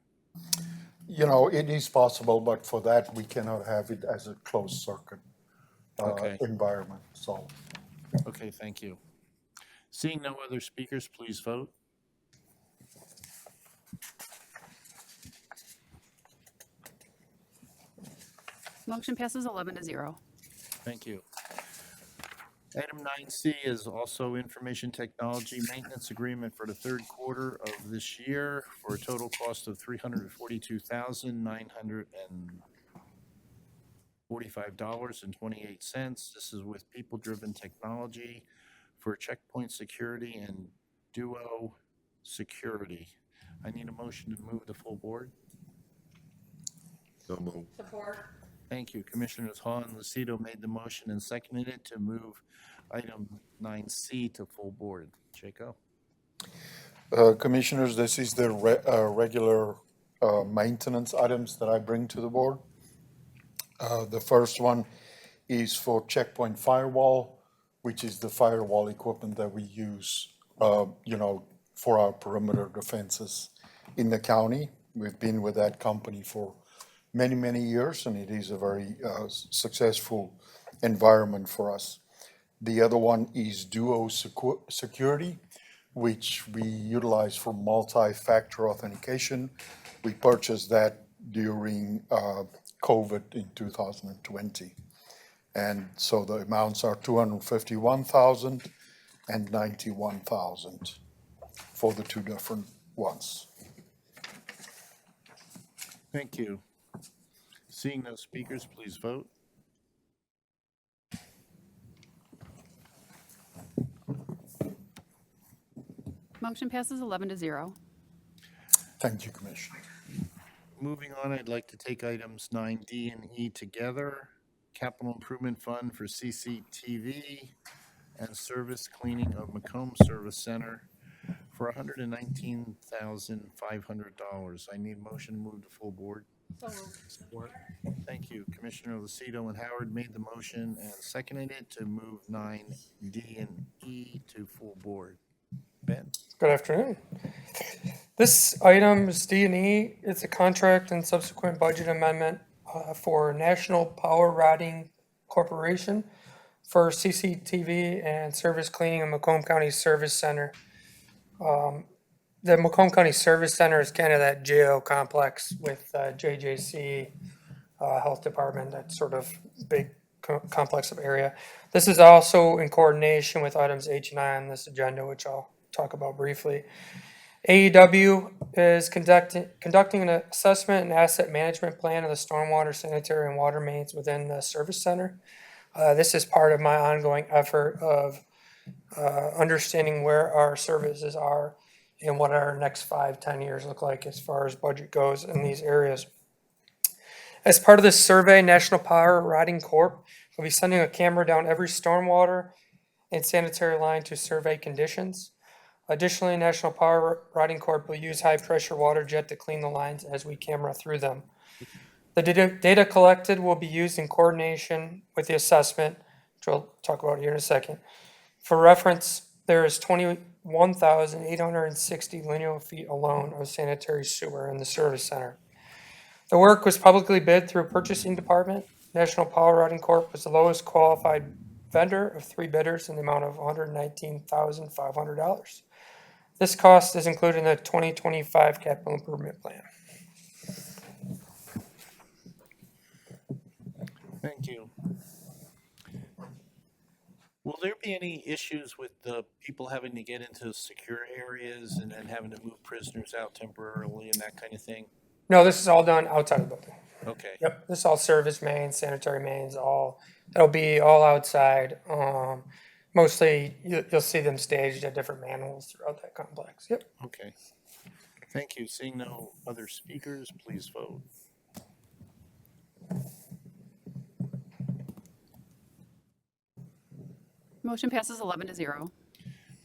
It is possible, but for that, we cannot have it as a closed circuit environment, so. Okay, thank you. Seeing no other speakers, please vote. Motion passes 11-0. Thank you. Item 9C is also information technology maintenance agreement for the third quarter of this year for a total cost of $342,945.28. This is with People Driven Technology for Checkpoint Security and Duo Security. I need a motion to move the full board. So moved. Support. Thank you. Commissioners Hahn and Lucido made the motion and seconded it to move item 9C to full board. Jaco? Commissioners, this is the regular maintenance items that I bring to the board. The first one is for Checkpoint Firewall, which is the firewall equipment that we use, for our perimeter defenses in the county. We've been with that company for many, many years, and it is a very successful environment for us. The other one is Duo Security, which we utilize for multi-factor authentication. We purchased that during COVID in 2020. And so the amounts are $251,000 and $91,000 for the two different ones. Thank you. Seeing no speakers, please vote. Motion passes 11-0. Thank you, Commissioner. Moving on, I'd like to take items 9D and E together. Capital Improvement Fund for CCTV and service cleaning of Macomb Service Center for $119,500. I need a motion to move to full board. Support. Thank you. Commissioner Lucido and Howard made the motion and seconded it to move 9D and E to full board. Ben? Good afternoon. This item is D&E. It's a contract and subsequent budget amendment for National Power Routing Corporation for CCTV and service cleaning of Macomb County Service Center. the Macomb County Service Center is kind of that jail complex with JJC Health Department, that sort of big complex of area. This is also in coordination with items H and I on this agenda, which I'll talk about briefly. AEW is conducting an assessment and asset management plan of the stormwater, sanitary, and water mains within the service center. This is part of my ongoing effort of understanding where our services are and what our next 5-10 years look like as far as budget goes in these areas. As part of this survey, National Power Riding Corp will be sending a camera down every stormwater and sanitary line to survey conditions. Additionally, National Power Riding Corp will use high-pressure water jet to clean the lines as we camera through them. The data collected will be used in coordination with the assessment, which we'll talk about here in a second. For reference, there is 21,860 linear feet alone of sanitary sewer in the service center. The work was publicly bid through purchasing department. National Power Riding Corp was the lowest qualified vendor of 3 bidders in the amount of $119,500. This cost is included in the 2025 capital improvement plan. Thank you. Will there be any issues with the people having to get into secure areas and then having to move prisoners out temporarily and that kind of thing? No, this is all done outside of the building. Okay. Yep, this is all service mains, sanitary mains, it'll be all outside. Mostly you'll see them staged at different manholes throughout that complex. Yep. Okay. Thank you. Seeing no other speakers, please vote. Motion passes 11-0.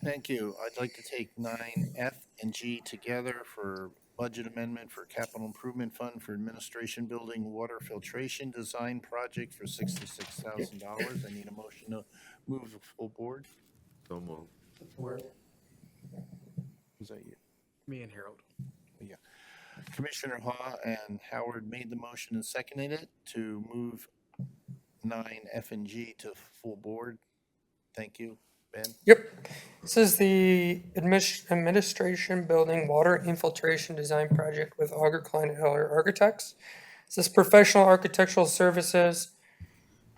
Thank you. I'd like to take 9F and G together for budget amendment for capital improvement fund for administration building water filtration design project for $66,000. I need a motion to move the full board. So moved. Was that you? Me and Harold. Yeah. Commissioner Haw and Howard made the motion and seconded it to move 9F and G to full board. Thank you. Ben? Yep. This is the administration building water infiltration design project with Auger Klein and Heller Architects. This is professional architectural services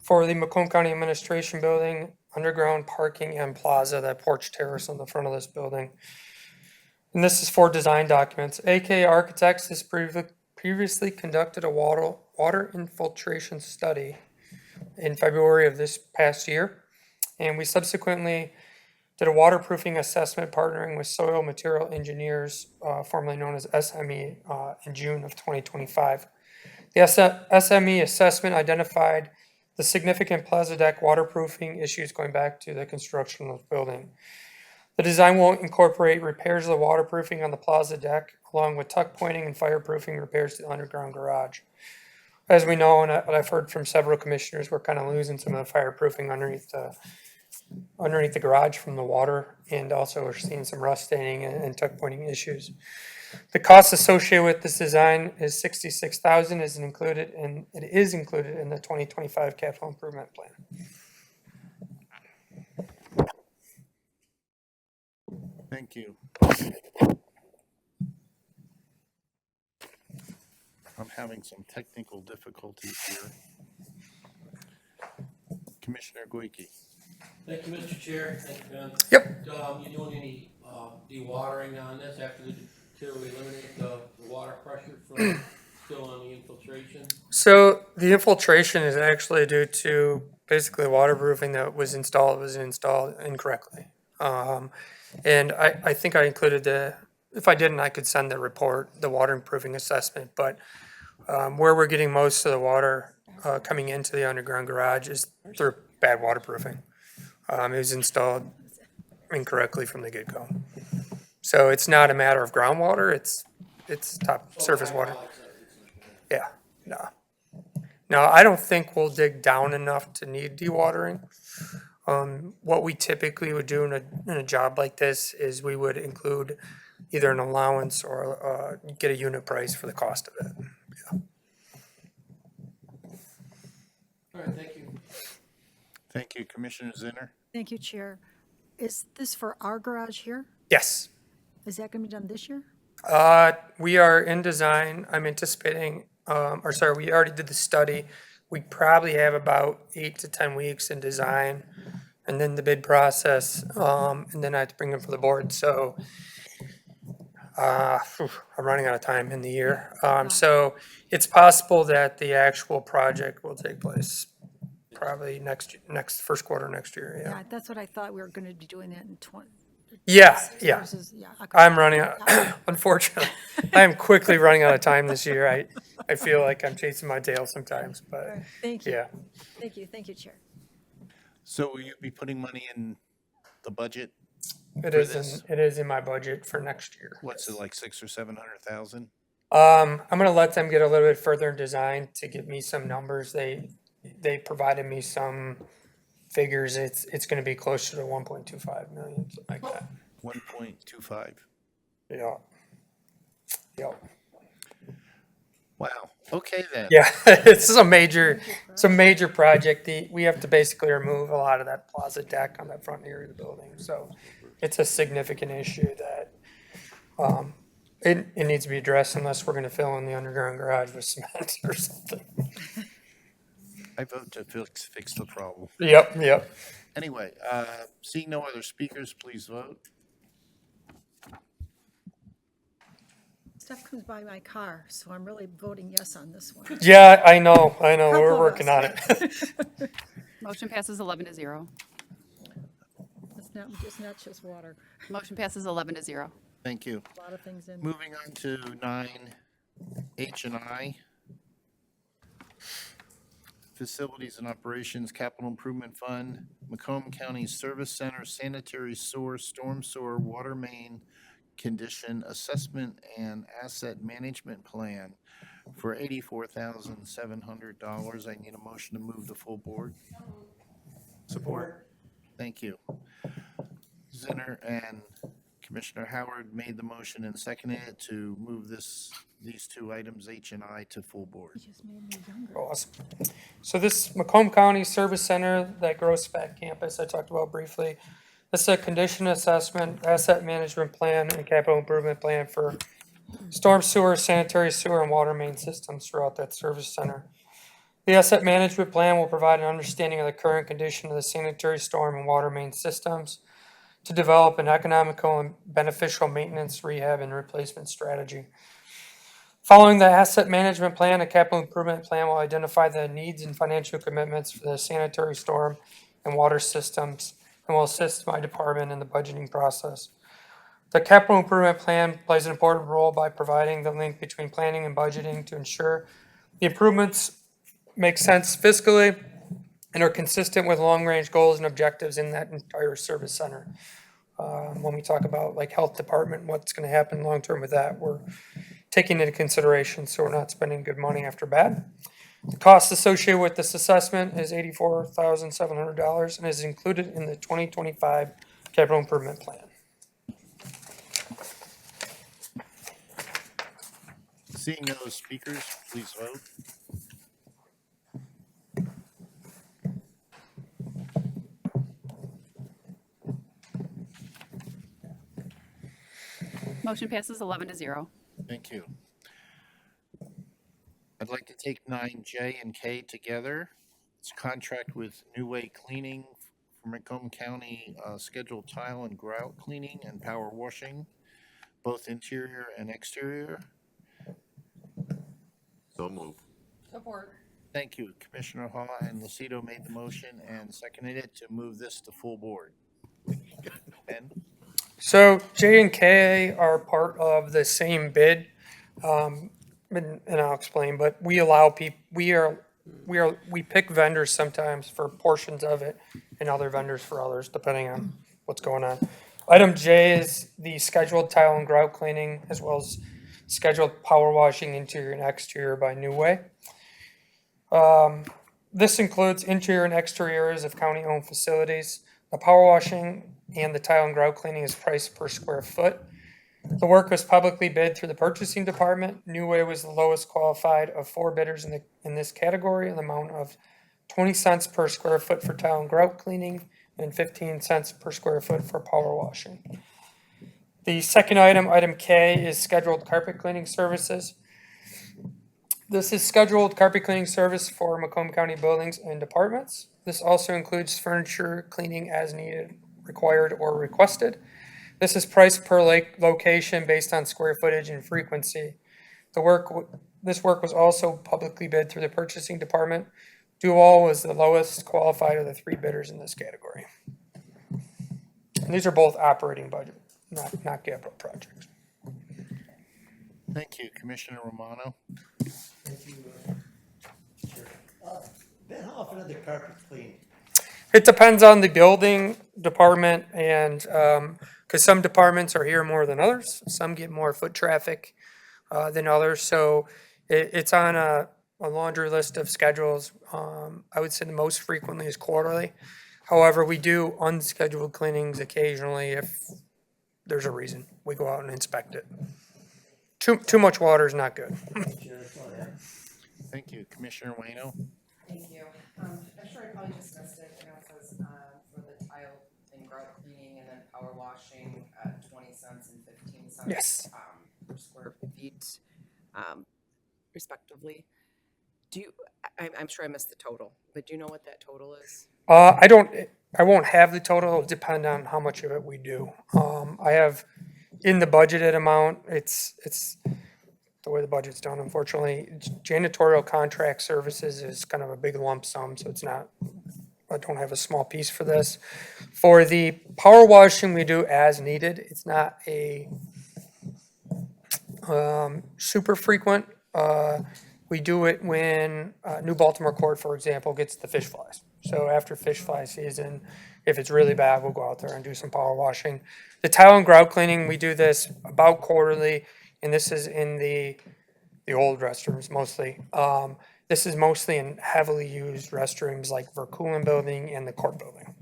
for the Macomb County Administration Building, underground parking and plaza, that porch terrace on the front of this building. And this is for design documents. AK Architects has previously conducted a water infiltration study in February of this past year. And we subsequently did a waterproofing assessment partnering with Soil Material Engineers, formerly known as SME, in June of 2025. The SME assessment identified the significant plaza deck waterproofing issues going back to the construction of the building. The design will incorporate repairs of the waterproofing on the plaza deck, along with tuck pointing and fireproofing repairs to the underground garage. As we know, and I've heard from several commissioners, we're kind of losing some of the fireproofing underneath the garage from the water, and also we're seeing some rust staining and tuck pointing issues. The cost associated with this design is $66,000. It is included in the 2025 capital improvement plan. Thank you. I'm having some technical difficulties here. Commissioner Goike. Thank you, Mr. Chair. Thank you, Ben. Yep. You doing any dewatering on this to eliminate the water pressure from still on the infiltration? So the infiltration is actually due to basically the waterproofing that was installed incorrectly. And I think I included if I didn't, I could send the report, the waterproofing assessment, but where we're getting most of the water coming into the underground garage is through bad waterproofing. It was installed incorrectly from the get-go. So it's not a matter of groundwater, it's top surface water. Yeah, no. Now, I don't think we'll dig down enough to need dewatering. What we typically would do in a job like this is we would include either an allowance or get a unit price for the cost of it. Yeah. All right, thank you. Thank you, Commissioner Zinner. Thank you, Chair. Is this for our garage here? Yes. Is that gonna be done this year? We are in design. I'm anticipating, or sorry, we already did the study. We probably have about 8 to 10 weeks in design, and then the bid process, and then I have to bring them for the board. So I'm running out of time in the year. So it's possible that the actual project will take place probably next first quarter next year. Yeah. Yeah, that's what I thought, we were gonna be doing that in 20. Yeah. Versus, yeah. okay. I'm running out, unfortunately, I am quickly running out of time this year. I feel like I'm chasing my tail sometimes, All but right, thank you. yeah. Thank you, Chair. So will you be putting money in the budget? It for is this? it is in my budget for next year. What's it, like 600,000 or 700,000? I'm gonna let them get a little bit further in design to give me some numbers. They provided me some figures. It's gonna be closer to 1.25 million, something like that. 1.25. Yeah. Yeah. Wow. Okay then. Yeah, it's a major project. We have to basically remove a lot of that plaza deck on that front area of the building. So it's a significant issue that it needs to be addressed unless we're gonna fill in the underground garage with cement or something. I vote to fix the problem. Yep. Anyway, seeing no other speakers, please vote. Stuff comes by my car, so I'm really voting yes on this one. Yeah, I know, Couple we're of working on us. it. Motion passes 11-0. It's not just water, Motion passes 11-0. Thank you. a lot of things in. Moving on to 9H and I. Facilities and Operations Capital Improvement Fund, Macomb County Service Center, Sanitary Sewer, Storm Sewer, Water Main Condition Assessment and Asset Management Plan for $84,700. I need a motion to move the full board. Support. Thank you. Zinner and Commissioner Howard made the motion and seconded it to move these two items, H and I, to full board. Just made me younger. Awesome. So this Macomb County Service Center, that growth spec campus I talked about briefly, this is a condition assessment, asset management plan, and capital improvement plan for storm sewer, sanitary sewer, and water main systems throughout that service center. The asset management plan will provide an understanding of the current condition of the sanitary, storm, and water main systems to develop an economical and beneficial maintenance, rehab, and replacement strategy. Following the asset management plan, a capital improvement plan will identify the needs and financial commitments for the sanitary, storm, and water systems, and will assist my department in the budgeting process. The capital improvement plan plays an important role by providing the link between planning and budgeting to ensure the improvements make sense fiscally and are consistent with long-range goals and objectives in that entire service center. When we talk about like health department, what's going to happen long-term with that, we're taking into consideration so we're not spending good money after bad. The cost associated with this assessment is $84,700 and is included in the 2025 capital improvement plan. Seeing no speakers, please vote. Motion passes 11-0. Thank you. I'd like to take 9J and K together. It's a contract with New Way Cleaning for Macomb County, scheduled tile and grout cleaning and power washing, both interior and exterior. So move. Support. Thank you. Commissioner Hall and Lucido made the motion and seconded it to move this to full board. Ben? So J and K are part of the same bid, and I'll explain. But we allow people. We pick vendors sometimes for portions of it, and other vendors for others, depending on what's going on. Item J is the scheduled tile and grout cleaning, as well as scheduled power washing interior and exterior by New Way. This includes interior and exterior areas of county-owned facilities. The power washing and the tile and grout cleaning is priced per square foot. The work was publicly bid through the purchasing department. New Way was the lowest qualified of 4 bidders in this category, in the amount of 20 cents per square foot for tile and grout cleaning and 15 cents per square foot for power washing. The second item, item K, is scheduled carpet cleaning services. This is scheduled carpet cleaning service for Macomb County buildings and departments. This also includes furniture cleaning as needed, required, or requested. This is priced per location based on square footage and frequency. This work was also publicly bid through the purchasing department. Duval was the lowest qualified of the 3 bidders in this category. And these are both operating budget, not capital projects. Thank you, Commissioner Romano. Ben, how often are the carpets cleaned? It depends on the building department and, because some departments are here more than others. Some get more foot traffic than others. So it's on a laundry list of schedules. I would say the most frequently is quarterly. However, we do unscheduled cleanings occasionally if there's a reason. We go out and inspect it. Too much water is not good. Thank you, Commissioner Wayno. Thank you. I'm sure I probably just missed it. I know it says for the tile and grout cleaning and then power washing, 20 cents and 15 cents. Yes. Per square feet, respectively. I'm sure I missed the total, but do you know what that total is? I won't have the total. It'll depend on how much of it we do. I have in the budgeted amount, it's the way the budget's done, unfortunately. Janitorial contract services is kind of a big lump sum, so it's not, I don't have a small piece for this. For the power washing, we do as needed. It's not a super frequent. We do it when New Baltimore Court, for example, gets the fish flies. So after fish fly season, if it's really bad, we'll go out there and do some power washing. The tile and grout cleaning, we do this about quarterly, and this is in the old restrooms mostly. This is mostly in heavily used restrooms like Verkulen building and the court building.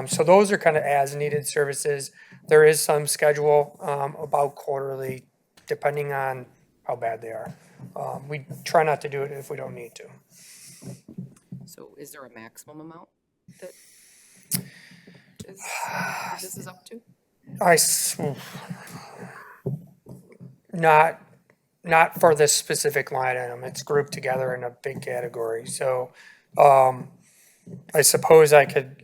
So those are kind of as needed services. There is some schedule about quarterly, depending on how bad they are. We try not to do it if we don't need to. So is there a maximum amount that this is up to? Not for this specific line item. It's grouped together in a big category. So I suppose I can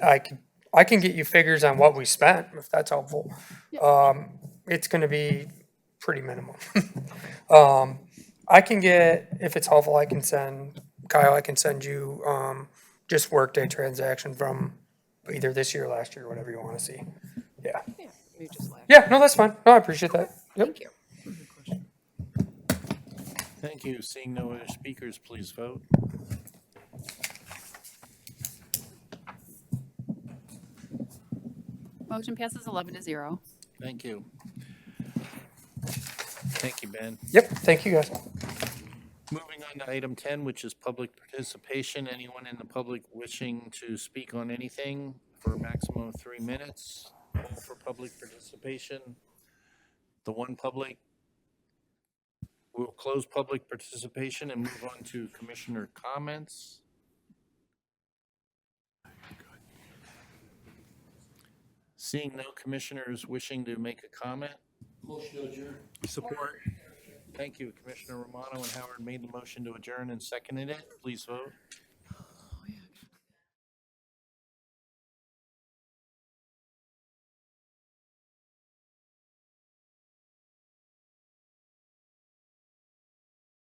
get you figures on what we spent if that's helpful. It's going to be pretty minimal. I can get, if it's helpful, I can send Kyle. I can send you just workday transaction from either this year or last year, whatever you want to see. Yeah. Yeah, maybe just last. Yeah. No, that's fine. No, I appreciate that. Yep. Thank you. Thank you. Seeing no other speakers, please vote. Motion passes 11-0. Thank you. Thank you, Ben. Yep. Thank you, guys. Moving on to item 10, which is public participation. Anyone in the public wishing to speak on anything for a maximum of 3 minutes. All for public participation. The one public, we'll close public participation and move on to commissioner comments. Seeing no commissioners wishing to make a comment. Motion to adjourn. Support. Thank you. Commissioner Romano and Howard made the motion to adjourn and seconded it. Please vote.